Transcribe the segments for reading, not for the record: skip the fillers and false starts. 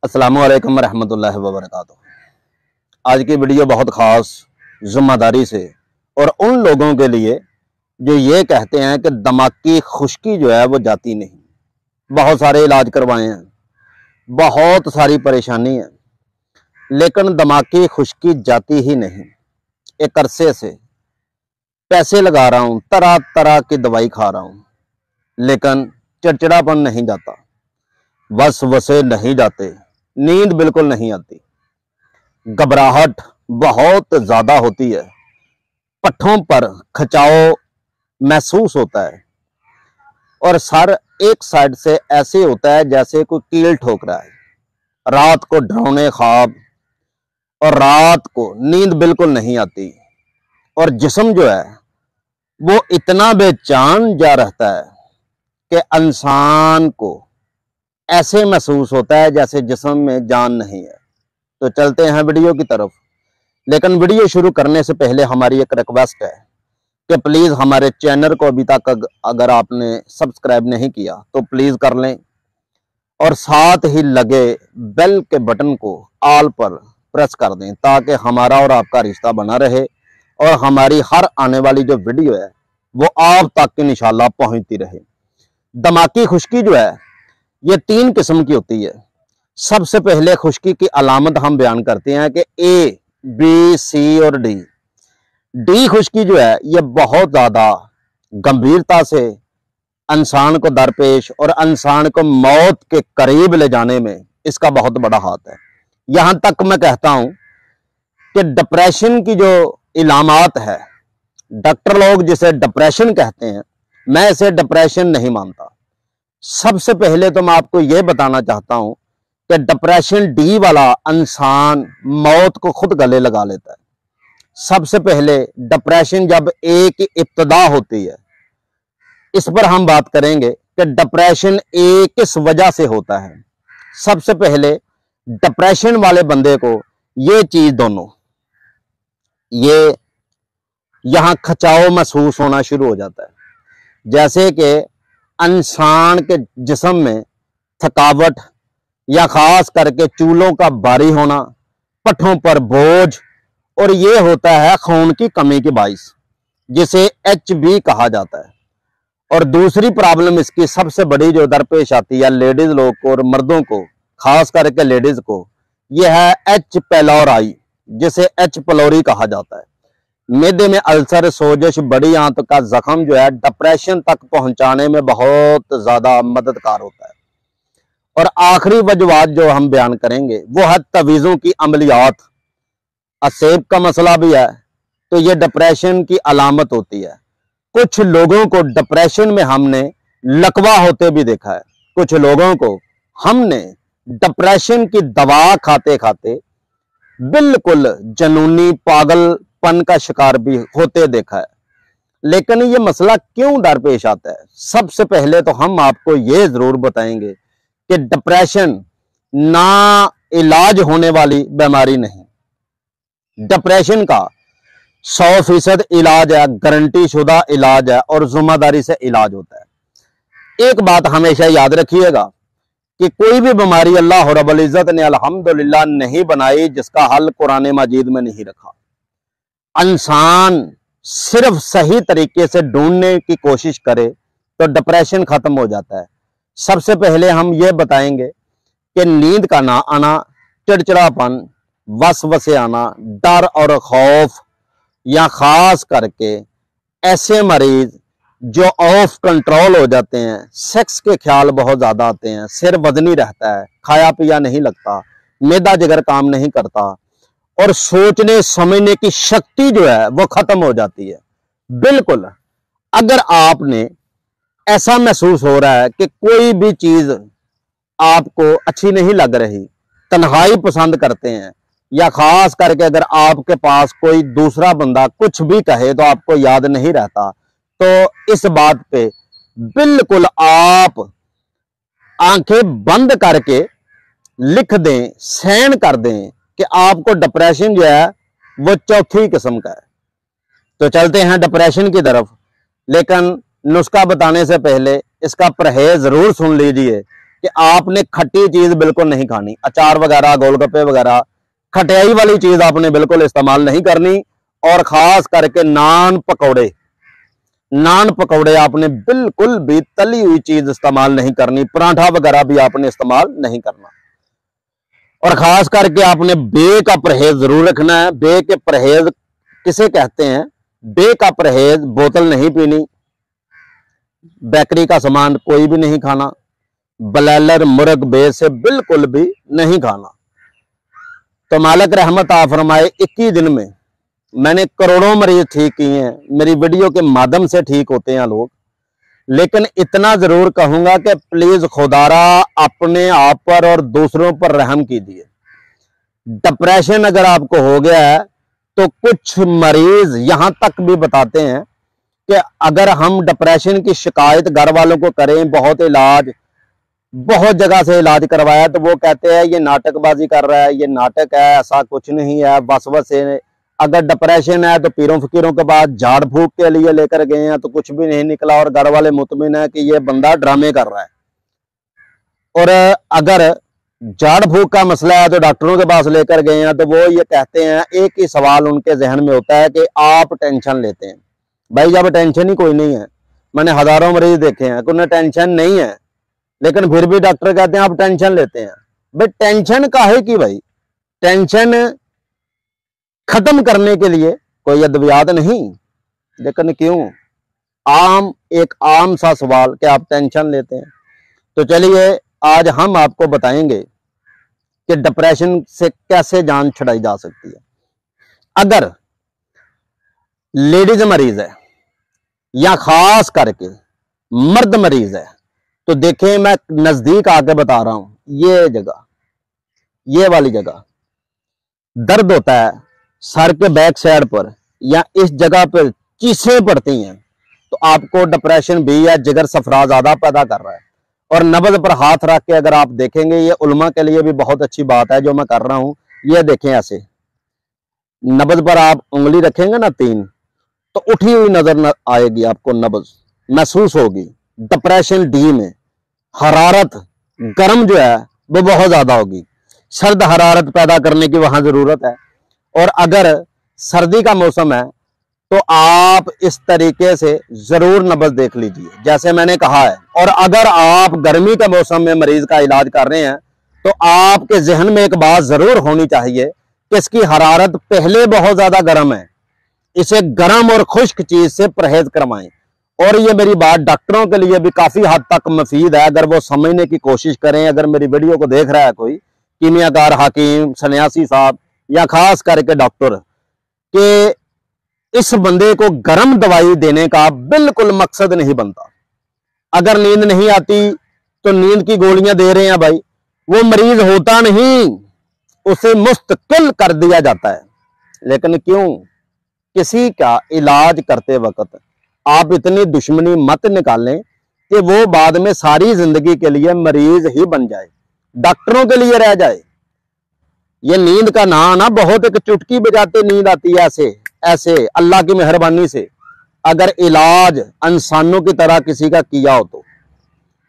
अस्सलामुअलैकुम रहमतुल्लाहि व बरकातुहू। आज की वीडियो बहुत ख़ास जिम्मेदारी से और उन लोगों के लिए जो ये कहते हैं कि दिमाग की खुश्की जो है वो जाती नहीं। बहुत सारे इलाज करवाए हैं, बहुत सारी परेशानी है, लेकिन दिमाग की खुश्की जाती ही नहीं। एक अरसे से पैसे लगा रहा हूँ, तरह तरह की दवाई खा रहा हूँ, लेकिन चिड़चिड़ापन नहीं जाता, वसवसे नहीं जाते, नींद बिल्कुल नहीं आती, घबराहट बहुत ज्यादा होती है, पट्ठों पर खिंचाव महसूस होता है और सर एक साइड से ऐसे होता है जैसे कोई कील ठोक रहा है। रात को डरावने ख्वाब और रात को नींद बिल्कुल नहीं आती और जिस्म जो है वो इतना बेचैन जा रहता है कि इंसान को ऐसे महसूस होता है जैसे जिस्म में जान नहीं है। तो चलते हैं वीडियो की तरफ, लेकिन वीडियो शुरू करने से पहले हमारी एक रिक्वेस्ट है कि प्लीज़ हमारे चैनल को अभी तक अगर आपने सब्सक्राइब नहीं किया तो प्लीज़ कर लें और साथ ही लगे बेल के बटन को ऑल पर प्रेस कर दें ताकि हमारा और आपका रिश्ता बना रहे और हमारी हर आने वाली जो वीडियो है वो आप तक इंशाल्लाह पहुंचती रहे। दिमागी खुश्की जो है ये 3 किस्म की होती है। सबसे पहले खुश्की की अलामत हम बयान करते हैं कि ए, बी, सी और डी खुश्की जो है ये बहुत ज्यादा गंभीरता से इंसान को दरपेश और इंसान को मौत के करीब ले जाने में इसका बहुत बड़ा हाथ है। यहां तक मैं कहता हूं कि डिप्रेशन की जो इलामात है, डॉक्टर लोग जिसे डिप्रेशन कहते हैं, मैं इसे डिप्रेशन नहीं मानता। सबसे पहले तो मैं आपको यह बताना चाहता हूं कि डिप्रेशन डी वाला इंसान मौत को खुद गले लगा लेता है। सबसे पहले डिप्रेशन जब ए की इब्तिदा होती है, इस पर हम बात करेंगे कि डिप्रेशन ए किस वजह से होता है। सबसे पहले डिप्रेशन वाले बंदे को ये चीज दोनों ये यहां खिंचाव महसूस होना शुरू हो जाता है, जैसे कि इंसान के जिस्म में थकावट या खास करके चूलों का भारी होना, पट्ठों पर बोझ, और ये होता है खून की कमी के बाइस, जिसे HB कहा जाता है। और दूसरी प्रॉब्लम इसकी सबसे बड़ी जो दरपेश आती है लेडीज लोग को और मर्दों को, खास करके लेडीज को, यह है H. पेलोराई, जिसे H. पेलोरी कहा जाता है। मैदे में अल्सर, सोजश, बड़ी आंत का जख्म जो है डिप्रेशन तक पहुंचाने में बहुत ज्यादा मददगार होता है। और आखिरी वजूहात जो हम बयान करेंगे वो है तवीज़ों की अमलियात। असेब का मसला भी है तो ये डिप्रेशन की अलामत होती है। कुछ लोगों को डिप्रेशन में हमने लकवा होते भी देखा है, कुछ लोगों को हमने डिप्रेशन की दवा खाते खाते बिल्कुल जनूनी पागलपन का शिकार भी होते देखा है। लेकिन ये मसला क्यों दरपेश आता है? सबसे पहले तो हम आपको ये जरूर बताएंगे कि डिप्रेशन ना इलाज होने वाली बीमारी नहीं। डिप्रेशन का 100% इलाज है, गारंटी शुदा इलाज है और जिम्मेदारी से इलाज होता है। एक बात हमेशा याद रखिएगा कि कोई भी बीमारी अल्लाह रब्बुल इज्जत ने अल्हम्दुलिल्लाह नहीं बनाई जिसका हल कुरान मजीद में नहीं रखा। इंसान सिर्फ सही तरीके से ढूंढने की कोशिश करे तो डिप्रेशन खत्म हो जाता है। सबसे पहले हम ये बताएंगे कि नींद का ना आना, चिड़चिड़ापन, वसवसे आना, डर और खौफ, या खास करके ऐसे मरीज जो ऑफ कंट्रोल हो जाते हैं, सेक्स के ख्याल बहुत ज्यादा आते हैं, सिर वजनी रहता है, खाया पिया नहीं लगता, मैदा जिगर काम नहीं करता और सोचने समझने की शक्ति जो है वो खत्म हो जाती है। बिल्कुल अगर आपने ऐसा महसूस हो रहा है कि कोई भी चीज आपको अच्छी नहीं लग रही, तन्हाई पसंद करते हैं, या खास करके अगर आपके पास कोई दूसरा बंदा कुछ भी कहे तो आपको याद नहीं रहता, तो इस बात पे बिल्कुल आप आंखें बंद करके लिख दें, साइन कर दें कि आपको डिप्रेशन जो है वो चौथी किस्म का है। तो चलते हैं डिप्रेशन की तरफ, लेकिन नुस्खा बताने से पहले इसका परहेज जरूर सुन लीजिए कि आपने खट्टी चीज बिल्कुल नहीं खानी, अचार वगैरह, गोलगप्पे वगैरह, खटियाई वाली चीज आपने बिल्कुल इस्तेमाल नहीं करनी। और खास करके नान पकौड़े आपने बिल्कुल भी तली हुई चीज इस्तेमाल नहीं करनी, पराठा वगैरह भी आपने इस्तेमाल नहीं करना। और खास करके आपने बे का परहेज जरूर रखना है। बे के परहेज किसे कहते हैं? बे का परहेज, बोतल नहीं पीनी, बेकरी का सामान कोई भी नहीं खाना, ब्लैलर मुर्ग बे से बिल्कुल भी नहीं खाना। तो मालिक रहमत आ फरमाए, 21 दिन में मैंने करोड़ों मरीज ठीक किए हैं। मेरी वीडियो के माध्यम से ठीक होते हैं लोग। लेकिन इतना जरूर कहूंगा कि प्लीज खुदारा अपने आप पर और दूसरों पर रहम कीजिए। डिप्रेशन अगर आपको हो गया है तो कुछ मरीज यहां तक भी बताते हैं कि अगर हम डिप्रेशन की शिकायत घर वालों को करें, बहुत जगह से इलाज करवाया, तो वो कहते हैं ये नाटकबाजी कर रहा है, ये नाटक है, ऐसा कुछ नहीं है, बस से। अगर डिप्रेशन है तो पीरों फकीरों के बाद झाड़ फूक के लिए लेकर गए हैं तो कुछ भी नहीं निकला, और घर वाले मुतमिन है कि ये बंदा ड्रामे कर रहा है। और अगर झाड़ फूक का मसला है तो डॉक्टरों के पास लेकर गए हैं तो वो ये कहते हैं, एक ही सवाल उनके जहन में होता है कि आप टेंशन लेते हैं। भाई जब टेंशन ही कोई नहीं है, मैंने हजारों मरीज देखे हैं कि उन्हें टेंशन नहीं है, लेकिन फिर भी डॉक्टर कहते हैं आप टेंशन लेते हैं। भाई टेंशन काहे की? भाई टेंशन खत्म करने के लिए कोई अद्वियात नहीं, लेकिन क्यों? एक आम सा सवाल कि आप टेंशन लेते हैं। तो चलिए आज हम आपको बताएंगे कि डिप्रेशन से कैसे जान छुड़ाई जा सकती है। अगर लेडीज मरीज है या खास करके मर्द मरीज है तो देखें, मैं नजदीक आके बता रहा हूं, ये वाली जगह दर्द होता है, सर के बैक साइड पर या इस जगह पर चीसें पड़ती हैं, तो आपको डिप्रेशन भी या जिगर सफरा ज्यादा पैदा कर रहा है। और नब्ज पर हाथ रख के अगर आप देखेंगे, ये उल्मा के लिए भी बहुत अच्छी बात है जो मैं कर रहा हूं। ये देखें, ऐसे नब्ज पर आप उंगली रखेंगे ना 3, तो उठी हुई नजर आएगी आपको, नब्ज महसूस होगी। डिप्रेशन डी में हरारत गर्म जो है वो बहुत ज्यादा होगी, सर्द हरारत पैदा करने की वहां जरूरत है। और अगर सर्दी का मौसम है तो आप इस तरीके से जरूर नब्ज देख लीजिए जैसे मैंने कहा है। और अगर आप गर्मी के मौसम में मरीज का इलाज कर रहे हैं तो आपके जहन में एक बात जरूर होनी चाहिए कि इसकी हरारत पहले बहुत ज्यादा गर्म है, इसे गर्म और खुश्क चीज से परहेज करवाएं। और ये मेरी बात डॉक्टरों के लिए भी काफी हद तक मुफीद है, अगर वो समझने की कोशिश करें। अगर मेरी वीडियो को देख रहा है कोई कीमियाकार, हकीम, सन्यासी साहब या खास करके डॉक्टर, कि इस बंदे को गर्म दवाई देने का बिल्कुल मकसद नहीं बनता। अगर नींद नहीं आती तो नींद की गोलियां दे रहे हैं भाई, वो मरीज होता नहीं, उसे मुस्तकिल कर दिया जाता है। लेकिन क्यों? किसी का इलाज करते वक्त आप इतनी दुश्मनी मत निकालें कि वो बाद में सारी जिंदगी के लिए मरीज ही बन जाए, डॉक्टरों के लिए रह जाए। ये नींद का ना बहुत एक चुटकी बजाते नींद आती है, ऐसे अल्लाह की मेहरबानी से, अगर इलाज इंसानों की तरह किसी का किया हो तो।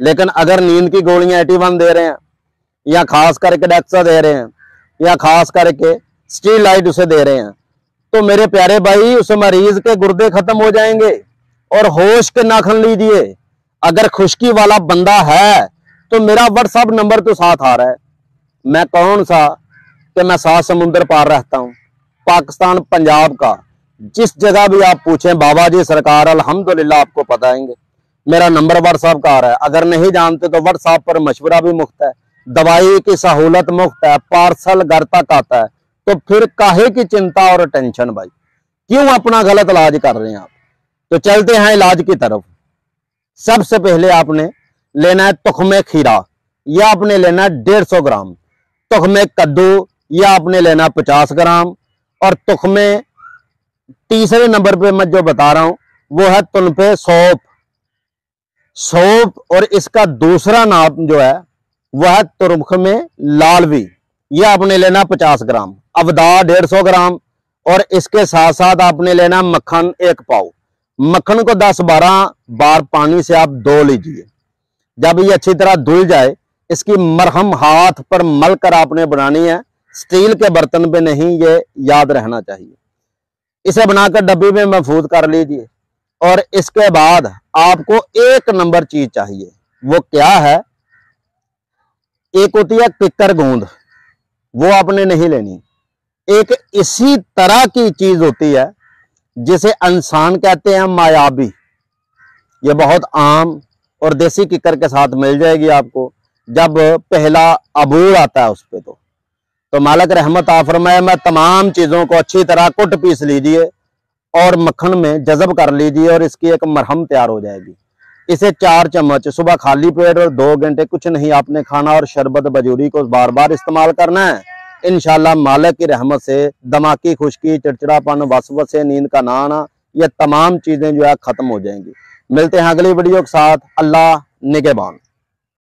लेकिन अगर नींद की गोलियां 81 दे रहे हैं या खास करके डेक्सा दे रहे हैं या खास करके स्टीरॉइड उसे दे रहे हैं, तो मेरे प्यारे भाई उस मरीज के गुर्दे खत्म हो जाएंगे। और होश के नाखन लीजिए, अगर खुश्की वाला बंदा है तो मेरा व्हाट्सएप नंबर तो साथ आ रहा है। मैं कौन सा कि मैं 7 समुंदर पार रहता हूं, पाकिस्तान पंजाब का जिस जगह भी आप पूछें बाबा जी सरकार अल्हम्दुलिल्लाह आपको बताएंगे। मेरा नंबर व्हाट्सएप का आ रहा है, अगर नहीं जानते तो व्हाट्सएप पर मशवरा भी मुफ्त है, दवाई की सहूलत मुफ्त है, पार्सल घर तक आता है। तो फिर काहे की चिंता और टेंशन भाई, क्यों अपना गलत इलाज कर रहे हैं आप? तो चलते हैं इलाज की तरफ। सबसे पहले आपने लेना है तुख्मे खीरा, यह आपने लेना है 150 ग्राम, तुख्मे कद्दू यह आपने लेना 50 ग्राम, और तुख्मे तीसरे नंबर पे मैं जो बता रहा हूं वो है तुनपे सौंफ। और इसका दूसरा नाम जो है वह है तुरखमे लालवी, यह आपने लेना 50 ग्राम, अवदा 150 ग्राम, और इसके साथ साथ आपने लेना मक्खन 1 पाव। मक्खन को 10-12 बार पानी से आप धो लीजिए। जब ये अच्छी तरह धुल जाए इसकी मरहम हाथ पर मल कर आपने बनानी है, स्टील के बर्तन पे नहीं, ये याद रहना चाहिए। इसे बनाकर डब्बी में महफूज कर लीजिए। और इसके बाद आपको एक नंबर चीज चाहिए, वो क्या है? एक होती है किक्कर गोंद, वो आपने नहीं लेनी। एक इसी तरह की चीज होती है जिसे इंसान कहते हैं मायाबी। ये बहुत आम और देसी किक्कर के साथ मिल जाएगी आपको जब पहला अबूर आता है उस पे। तो मालिक रहमत फरमाए, मैं तमाम चीजों को अच्छी तरह कुट पीस लीजिए और मक्खन में जज़ब कर लीजिए और इसकी एक मरहम तैयार हो जाएगी। इसे 4 चम्मच सुबह खाली पेट और 2 घंटे कुछ नहीं आपने खाना और शरबत बजूरी को बार बार इस्तेमाल करना है। इंशाल्लाह मालिक की रहमत से दमाकी खुश्की, चिड़चिड़ापन, वसवसे, नींद का ना आना, ये तमाम चीजें जो है खत्म हो जाएंगी। मिलते हैं अगली वीडियो के साथ। अल्लाह निगहबान।